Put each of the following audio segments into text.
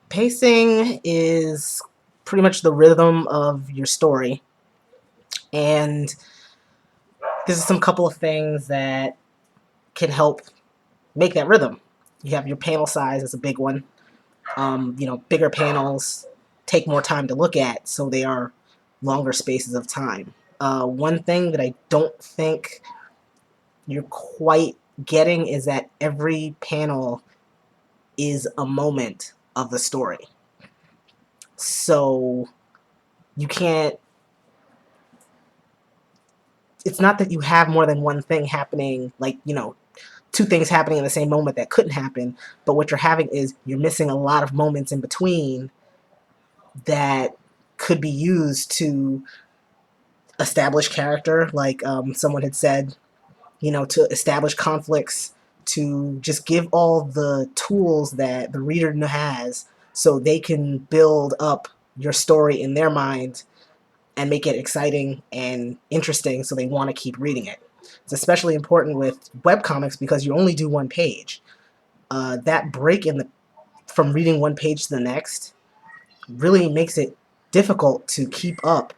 Pacing is pretty much the rhythm of your story, and there's some couple of things that can help make that rhythm. You have your panel size is a big one. Bigger panels take more time to look at, so they are longer spaces of time. One thing that I don't think you're quite getting is that every panel is a moment of the story. So you can't, it's not that you have more than one thing happening, like, two things happening in the same moment that couldn't happen, but what you're having is you're missing a lot of moments in between that could be used to establish character, like someone had said, to establish conflicts, to just give all the tools that the reader has so they can build up your story in their mind and make it exciting and interesting so they want to keep reading it. It's especially important with webcomics because you only do one page. That break from reading one page to the next really makes it difficult to keep up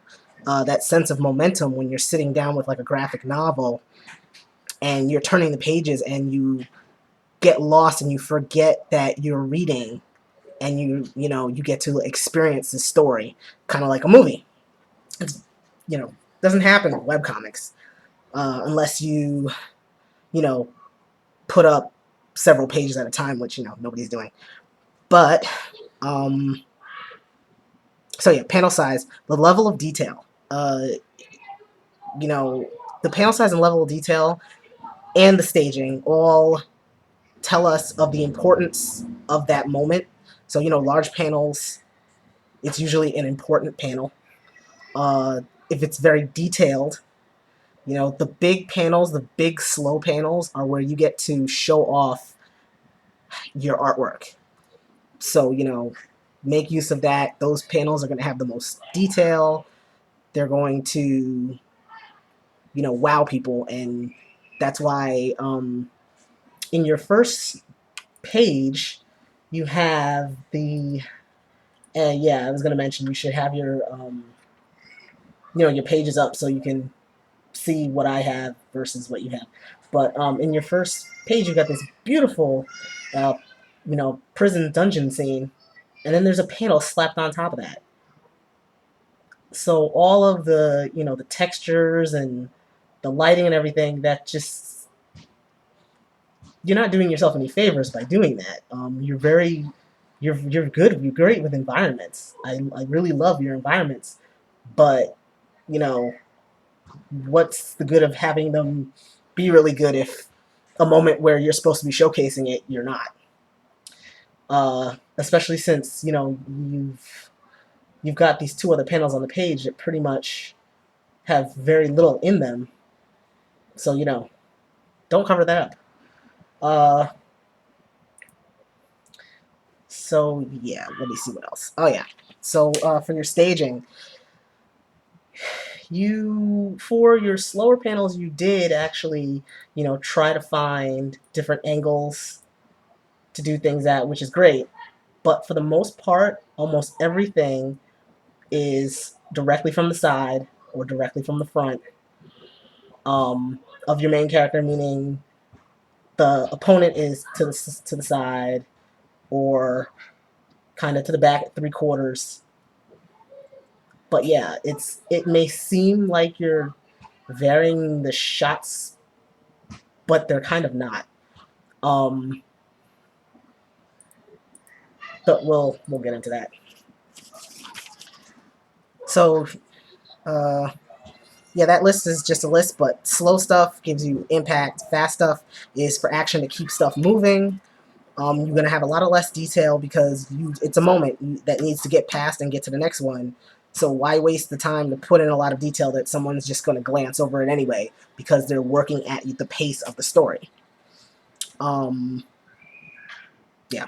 that sense of momentum when you're sitting down with like a graphic novel and you're turning the pages and you get lost and you forget that you're reading and you get to experience the story kind of like a movie. It's, doesn't happen in webcomics unless you know put up several pages at a time, which nobody's doing. But so yeah, panel size, the level of detail. You know, the panel size and level of detail and the staging all tell us of the importance of that moment. So, large panels, it's usually an important panel. If it's very detailed, the big panels, the big slow panels are where you get to show off your artwork. So, make use of that. Those panels are going to have the most detail. They're going to, wow people. And that's why in your first page, you have the yeah, I was gonna mention you should have your pages up so you can see what I have versus what you have. But in your first page, you got this beautiful, uh, prison dungeon scene, and then there's a panel slapped on top of that. So all of the textures and the lighting and everything, that just you're not doing yourself any favors by doing that. You're good. You're great with environments. I really love your environments, but you know, what's the good of having them be really good if a moment where you're supposed to be showcasing it, you're not. Especially since you've got these two other panels on the page that pretty much have very little in them. So don't cover that up. Uh, so yeah, let me see what else. Oh yeah. So for your staging, for your slower panels, you did actually try to find different angles to do things at, which is great. But for the most part, almost everything is directly from the side or directly from the front of your main character, meaning the opponent is to the side or kind of to the back at 3/4. But yeah, it may seem like you're varying the shots, but they're kind of not. Um, but we'll get into that. So uh, yeah, that list is just a list, but slow stuff gives you impact. Fast stuff is for action to keep stuff moving. You're gonna have a lot of less detail because it's a moment that needs to get past and get to the next one. So why waste the time to put in a lot of detail that someone's just gonna glance over it anyway because they're working at the pace of the story. Um, yeah.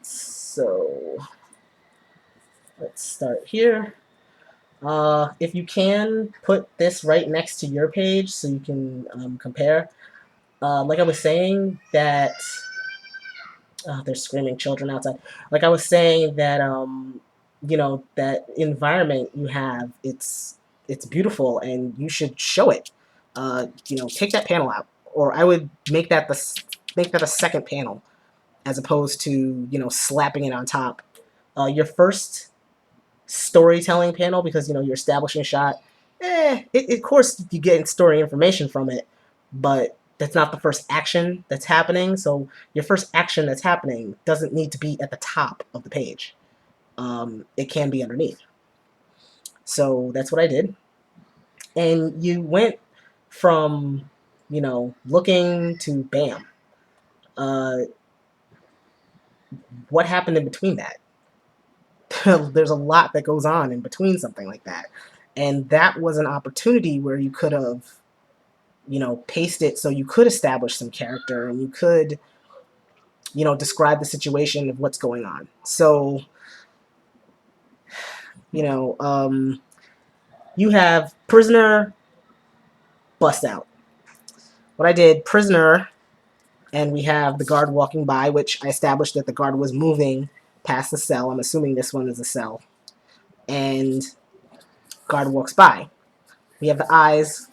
So let's start here. If you can, put this right next to your page so you can compare. Like I was saying, that There's screaming children outside. Like I was saying that that environment you have, it's beautiful and you should show it. Take that panel out, or I would make that a second panel as opposed to slapping it on top. Your first storytelling panel, because you're establishing a shot. Of course you get story information from it, but that's not the first action that's happening. So your first action that's happening doesn't need to be at the top of the page. It can be underneath. So that's what I did. And you went from, looking to bam. Uh, what happened in between that? There's a lot that goes on in between something like that. And that was an opportunity where you could have, paced it so you could establish some character and you could, describe the situation of what's going on. So, you have prisoner bust out. What I did, prisoner, and we have the guard walking by, which I established that the guard was moving past the cell. I'm assuming this one is a cell. And guard walks by. We have the eyes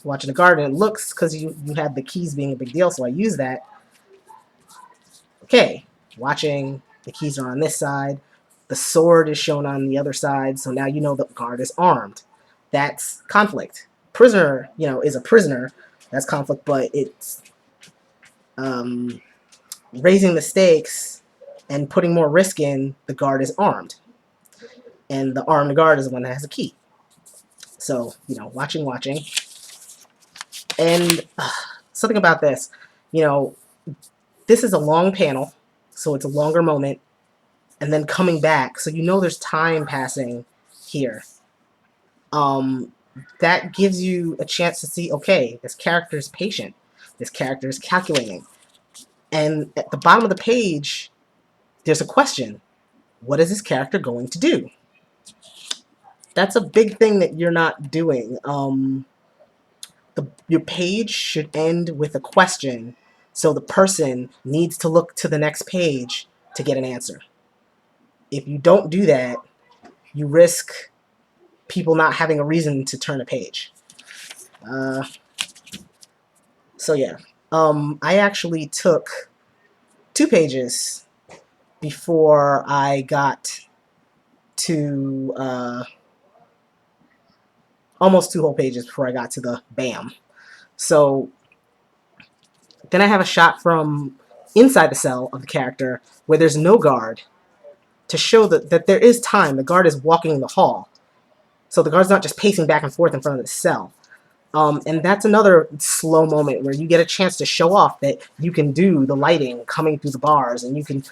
watching the guard, and it looks, because you had the keys being a big deal, so I use that. Okay, watching, the keys are on this side. The sword is shown on the other side, so now you know the guard is armed. That's conflict. Prisoner, is a prisoner. That's conflict, but it's raising the stakes and putting more risk in. The guard is armed, and the armed guard is the one that has a key. So, watching, and something about this, this is a long panel, so it's a longer moment, and then coming back, so there's time passing here. That gives you a chance to see, okay, this character is patient, this character is calculating, and at the bottom of the page, there's a question. What is this character going to do? That's a big thing that you're not doing. Your page should end with a question, so the person needs to look to the next page to get an answer. If you don't do that, you risk people not having a reason to turn a page. So yeah, I actually took 2 pages before I got to almost 2 whole pages before I got to the bam. So then I have a shot from inside the cell of the character where there's no guard to show that there is time. The guard is walking in the hall. So the guard's not just pacing back and forth in front of the cell. And that's another slow moment where you get a chance to show off that you can do the lighting coming through the bars, and you can,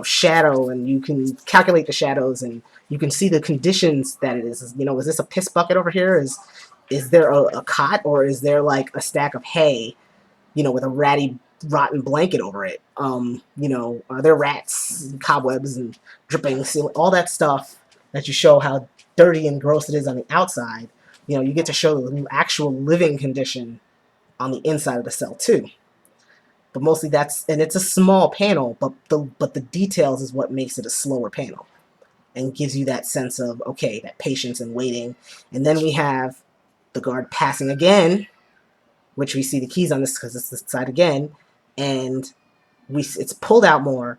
shadow, and you can calculate the shadows, and you can see the conditions that it is. Is this a piss bucket over here? Is there a cot, or is there like a stack of hay, with a ratty, rotten blanket over it? Are there rats, and cobwebs, and dripping ceiling, all that stuff that you show how dirty and gross it is on the outside. You get to show the actual living condition on the inside of the cell too. But mostly and it's a small panel, but the details is what makes it a slower panel and gives you that sense of, okay, that patience and waiting. And then we have the guard passing again, which we see the keys on this because it's this side again, and it's pulled out more.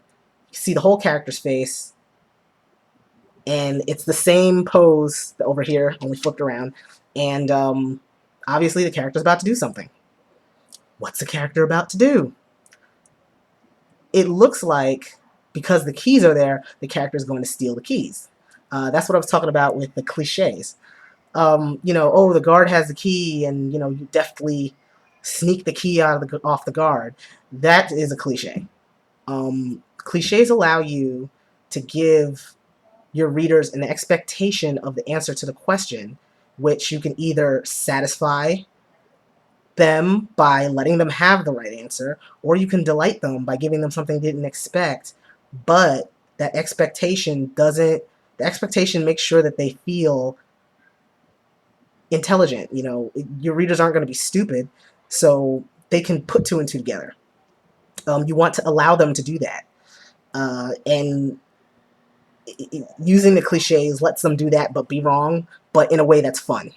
You see the whole character's face, and it's the same pose over here, only flipped around. And obviously the character's about to do something. What's the character about to do? It looks like, because the keys are there, the character is going to steal the keys. That's what I was talking about with the cliches. The guard has the key, and you deftly sneak the key off the guard. That is a cliche. Cliches allow you to give your readers an expectation of the answer to the question, which you can either satisfy them by letting them have the right answer, or you can delight them by giving them something they didn't expect, but that expectation makes sure that they feel intelligent. Your readers aren't going to be stupid, so they can put 2 and 2 together. You want to allow them to do that. and using the cliches lets them do that, but be wrong, but in a way that's fun.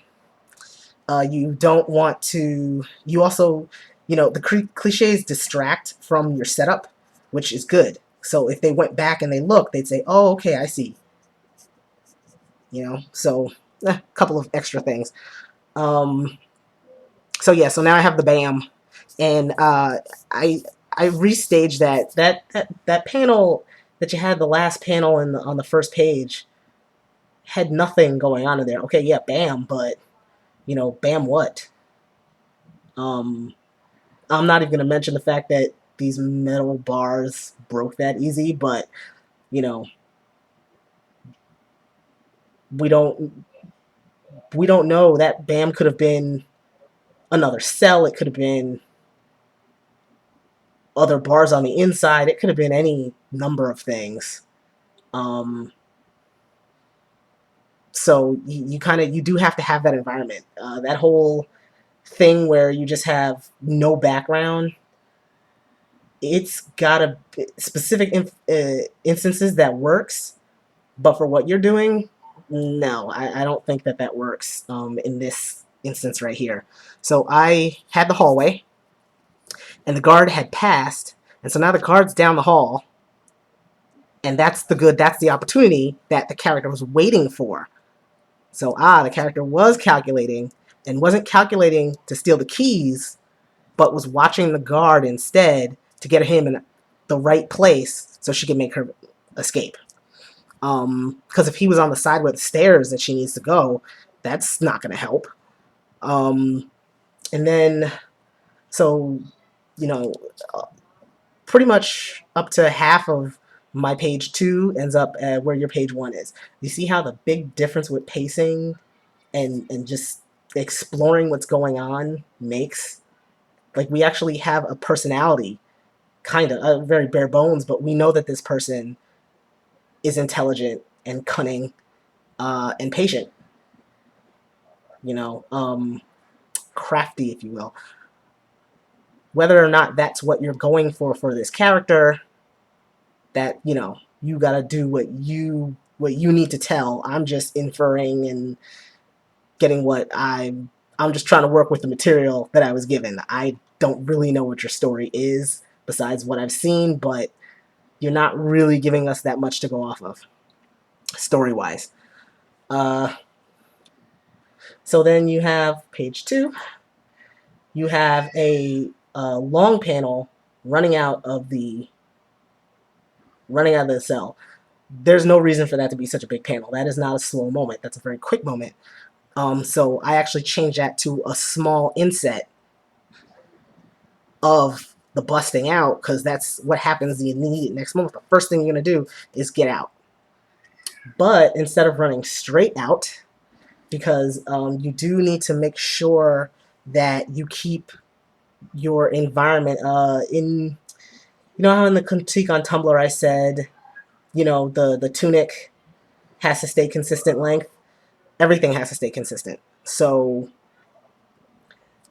You don't want to. You also, the cliches distract from your setup, which is good. So if they went back and they look, they'd say, "Oh, okay, I see." So a couple of extra things. Um, so yeah, so now I have the BAM, and I restaged that panel that you had, the last panel on the first page, had nothing going on in there. Okay, yeah, BAM, but BAM what? Um, I'm not even gonna mention the fact that these metal bars broke that easy, but you know we don't we don't know. That BAM could have been another cell. It could have been other bars on the inside. It could have been any number of things. Um, so you kind of, you do have to have that environment. That whole thing where you just have no background, it's got a specific instances that works, but for what you're doing, no, I don't think that works in this instance right here. So I had the hallway, and the guard had passed, and so now the guard's down the hall, and that's the opportunity that the character was waiting for. So the character was calculating, and wasn't calculating to steal the keys, but was watching the guard instead to get him in the right place so she could make her escape. Because if he was on the side with the stairs that she needs to go, that's not going to help. And then, so, you know, pretty much up to half of my page 2 ends up at where your page 1 is. You see how the big difference with pacing and just exploring what's going on makes? Like, we actually have a personality, kind of, very bare bones, but we know that this person is intelligent and cunning and patient, crafty, if you will. Whether or not that's what you're going for this character, that, you gotta do what you need to tell. I'm just inferring and getting what I'm just trying to work with the material that I was given. I don't really know what your story is besides what I've seen, but you're not really giving us that much to go off of, story-wise. So then you have page 2. You have a long panel running out of the cell. There's no reason for that to be such a big panel. That is not a slow moment. That's a very quick moment. So I actually changed that to a small inset of the busting out, because that's what happens the immediate next moment. The first thing you're going to do is get out. But instead of running straight out, because you do need to make sure that you keep your environment in, how in the critique on Tumblr I said, the tunic has to stay consistent length. Everything has to stay consistent. So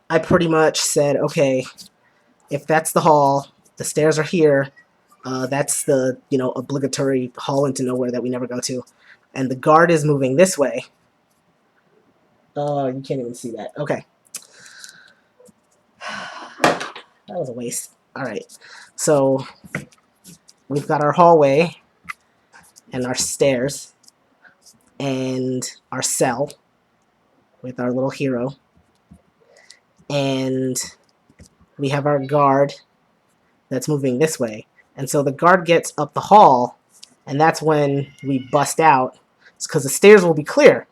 I pretty much said, okay, if that's the hall, the stairs are here, that's the, obligatory hall into nowhere that we never go to, and the guard is moving this way. You can't even see that. Okay. That was a waste. All right. So we've got our hallway and our stairs and our cell with our little hero. And we have our guard that's moving this way. And so the guard gets up the hall, and that's when we bust out. It's because the stairs will be clear.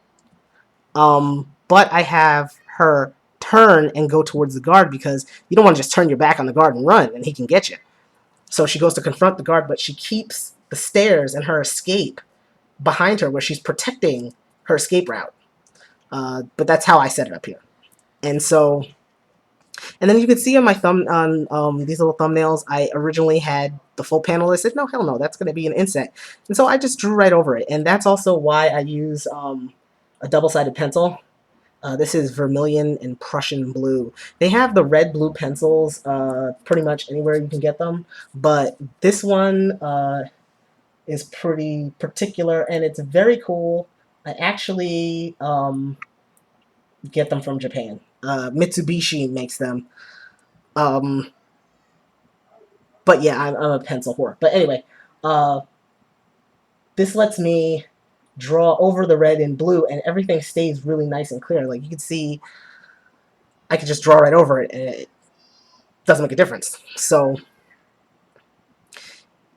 But I have her turn and go towards the guard, because you don't want to just turn your back on the guard and run and he can get you. So she goes to confront the guard, but she keeps the stairs and her escape behind her, where she's protecting her escape route. But that's how I set it up here. And so, and then you can see on my these little thumbnails, I originally had the full panel. I said, no, hell no, that's going to be an inset. And so I just drew right over it. And that's also why I use a double-sided pencil. This is Vermilion and Prussian Blue. They have the red-blue pencils pretty much anywhere you can get them. But this one is pretty particular, and it's very cool. I actually get them from Japan. Mitsubishi makes them. Um, but yeah, I'm a pencil whore. But anyway, uh, this lets me draw over the red and blue, and everything stays really nice and clear. Like you can see, I could just draw right over it, and it doesn't make a difference. So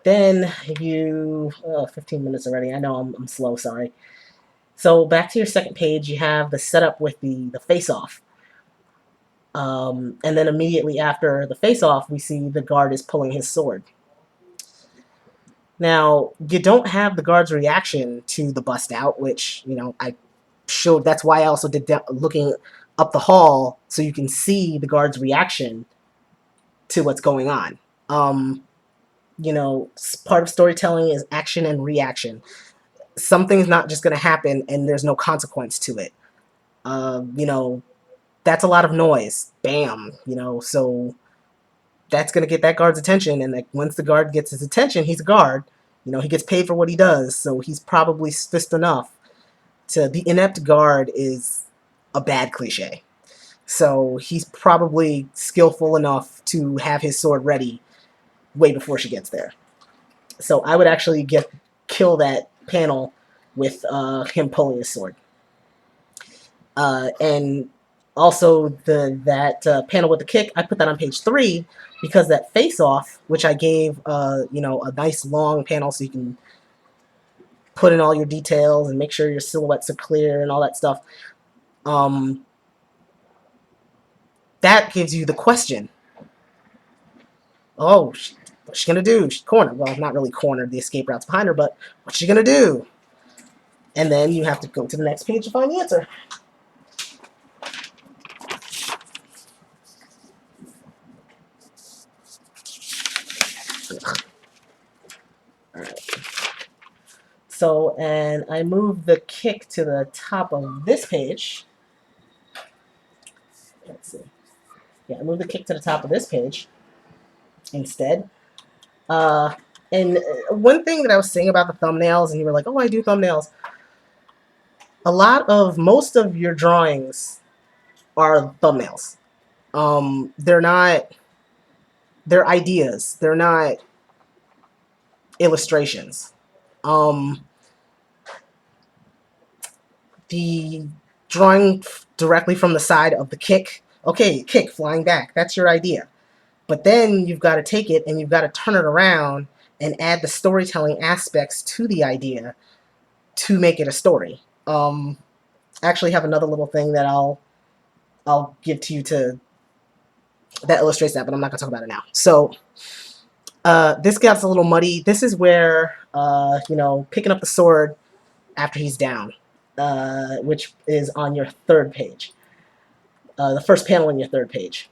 then 15 minutes already. I know I'm slow, sorry. So back to your second page, you have the setup with the face-off. And then immediately after the face-off, we see the guard is pulling his sword. Now, you don't have the guard's reaction to the bust out, which, I showed. That's why I also did looking up the hall, so you can see the guard's reaction to what's going on. Part of storytelling is action and reaction. Something's not just going to happen and there's no consequence to it. That's a lot of noise. Bam, so that's going to get that guard's attention. And like once the guard gets his attention, he's a guard. He gets paid for what he does, so he's probably fist enough. The inept guard is a bad cliche. So he's probably skillful enough to have his sword ready way before she gets there. So I would actually kill that panel with him pulling his sword. And also that panel with the kick, I put that on page 3 because that face-off, which I gave a nice long panel so you can put in all your details and make sure your silhouettes are clear and all that stuff. That gives you the question. Oh, what's she gonna do? She's cornered. Well, not really cornered. The escape route's behind her, but what's she gonna do? And then you have to go to the next page to find the answer. Alright. So, and I moved the kick to the top of this page. Let's see. Yeah, I moved the kick to the top of this page instead. And one thing that I was saying about the thumbnails, and you were like, oh, I do thumbnails. Most of your drawings are thumbnails. They're ideas. They're not illustrations. The drawing directly from the side of the kick, okay, kick flying back, that's your idea. But then you've got to take it and you've got to turn it around and add the storytelling aspects to the idea to make it a story. I actually have another little thing that I'll give to you that illustrates that, but I'm not going to talk about it now. So this gets a little muddy. This is where, picking up the sword after he's down, which is on your third page. The first panel on your third page.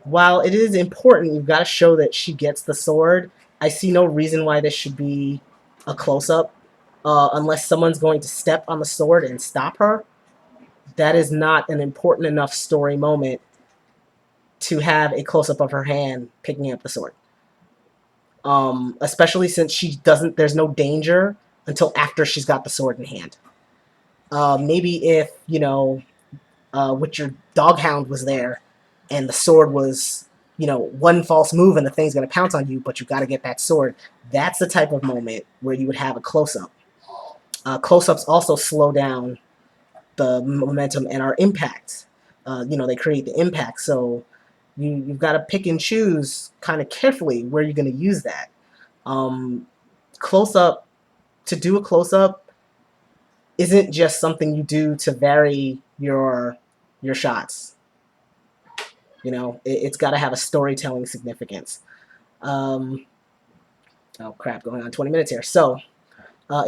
While it is important, you've got to show that she gets the sword. I see no reason why this should be a close-up, unless someone's going to step on the sword and stop her. That is not an important enough story moment to have a close-up of her hand picking up the sword. Especially since there's no danger until after she's got the sword in hand. Maybe if, with your doghound was there, and the sword was, one false move and the thing's going to pounce on you, but you got to get that sword. That's the type of moment where you would have a close-up. Close-ups also slow down the momentum and our impact. They create the impact, so you've got to pick and choose kind of carefully where you're going to use that. Close-up, to do a close-up isn't just something you do to vary your shots. It's got to have a storytelling significance. Oh crap, going on 20 minutes here. So,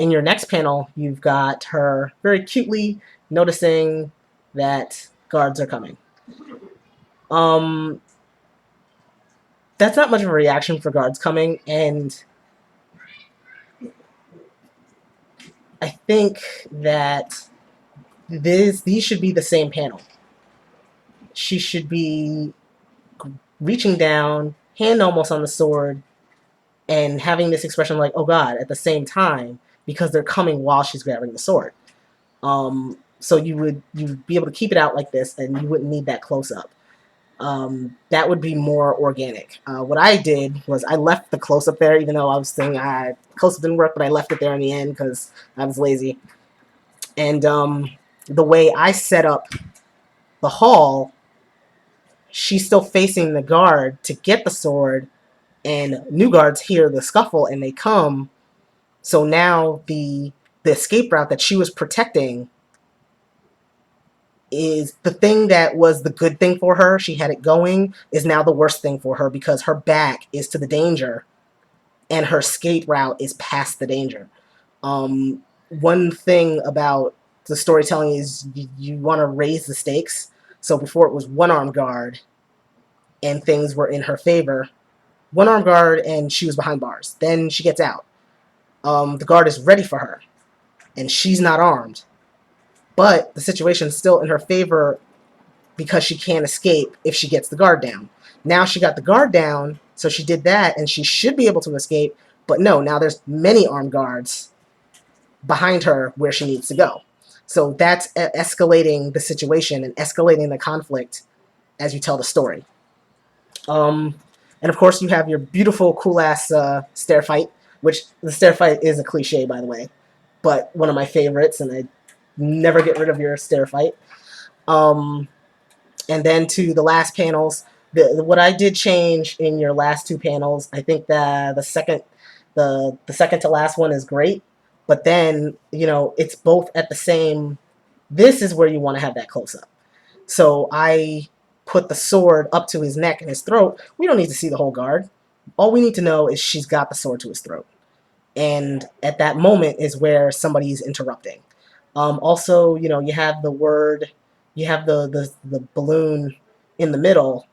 in your next panel, you've got her very cutely noticing that guards are coming. That's not much of a reaction for guards coming, and I think that these should be the same panel. She should be reaching down, hand almost on the sword, and having this expression like, oh God, at the same time, because they're coming while she's grabbing the sword. So you'd be able to keep it out like this, and you wouldn't need that close up. That would be more organic. What I did was I left the close up there, even though I was saying close up didn't work, but I left it there in the end because I was lazy. And the way I set up the hall, she's still facing the guard to get the sword, and new guards hear the scuffle and they come. So now the escape route that she was protecting is the thing that was the good thing for her. She had it going, is now the worst thing for her because her back is to the danger and her escape route is past the danger. One thing about the storytelling is you want to raise the stakes. So before it was one armed guard and things were in her favor, one armed guard and she was behind bars. Then she gets out. The guard is ready for her and she's not armed. But the situation is still in her favor because she can't escape if she gets the guard down. Now she got the guard down, so she did that, and she should be able to escape. But no, now there's many armed guards behind her where she needs to go. So that's escalating the situation and escalating the conflict as you tell the story. And of course, you have your beautiful, cool-ass stair fight, which the stair fight is a cliche, by the way, but one of my favorites, and I never get rid of your stair fight. And then to the last panels, what I did change in your last two panels, I think that the second to last one is great, but then, you know, it's both at the same, this is where you want to have that close up. So I put the sword up to his neck and his throat. We don't need to see the whole guard. All we need to know is she's got the sword to his throat. And at that moment is where somebody's interrupting. Also, you know, you have the word, you have the balloon in the middle.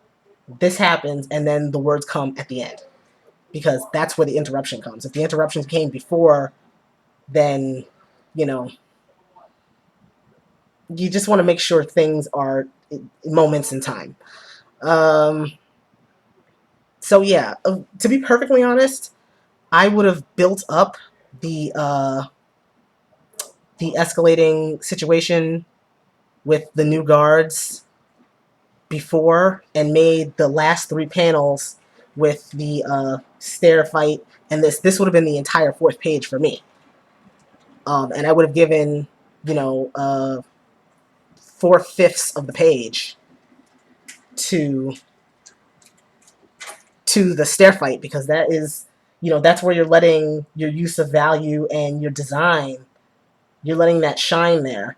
This happens, and then the words come at the end, because that's where the interruption comes. If the interruption came before, then, you know, you just want to make sure things are moments in time. So yeah, to be perfectly honest, I would have built up the escalating situation with the new guards before and made the last three panels with the stair fight, and this would have been the entire fourth page for me. And I would have given, you know, 4/5 of the page to the stair fight, because that is, you know, that's where you're letting your use of value and your design, you're letting that shine there.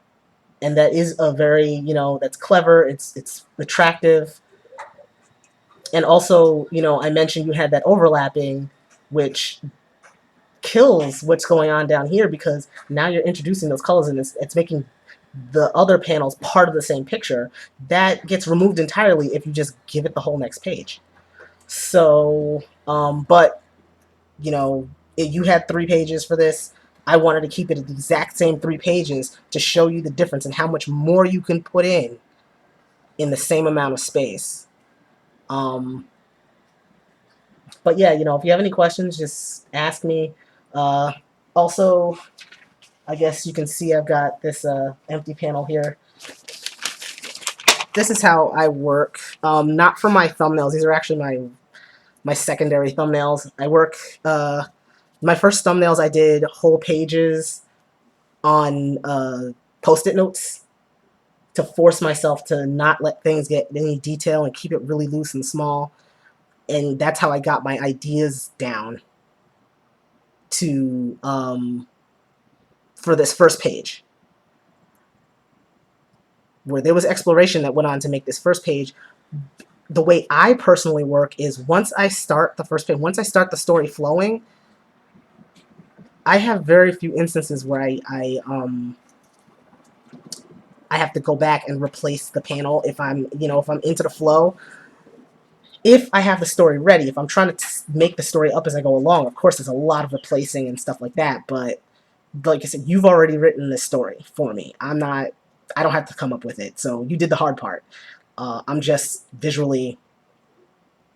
And that is a very, you know, that's clever, it's attractive. And also, you know, I mentioned you had that overlapping, which kills what's going on down here, because now you're introducing those colors and it's making the other panels part of the same picture. That gets removed entirely if you just give it the whole next page. So, but, you know, you had 3 pages for this. I wanted to keep it at the exact same 3 pages to show you the difference and how much more you can put in the same amount of space. But yeah, you know, if you have any questions, just ask me. Also, I guess you can see I've got this empty panel here. This is how I work. Not for my thumbnails. These are actually my secondary thumbnails. I work, my first thumbnails I did whole pages on Post-it notes to force myself to not let things get any detail and keep it really loose and small. And that's how I got my ideas down to for this first page, where there was exploration that went on to make this first page. The way I personally work is once I start the first page, once I start the story flowing, I have very few instances where I have to go back and replace the panel if I'm, you know, if I'm into the flow. If I have the story ready, if I'm trying to make the story up as I go along, of course there's a lot of replacing and stuff like that, but like I said, you've already written this story for me. I don't have to come up with it, so you did the hard part. I'm just visually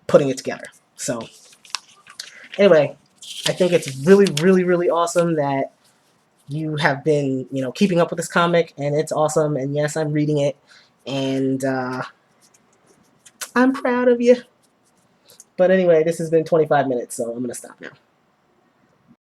putting it together. So anyway, I think it's really, really, really awesome that you have been, keeping up with this comic, and it's awesome. And yes, I'm reading it, and I'm proud of you. But anyway, this has been 25 minutes, so I'm gonna stop now.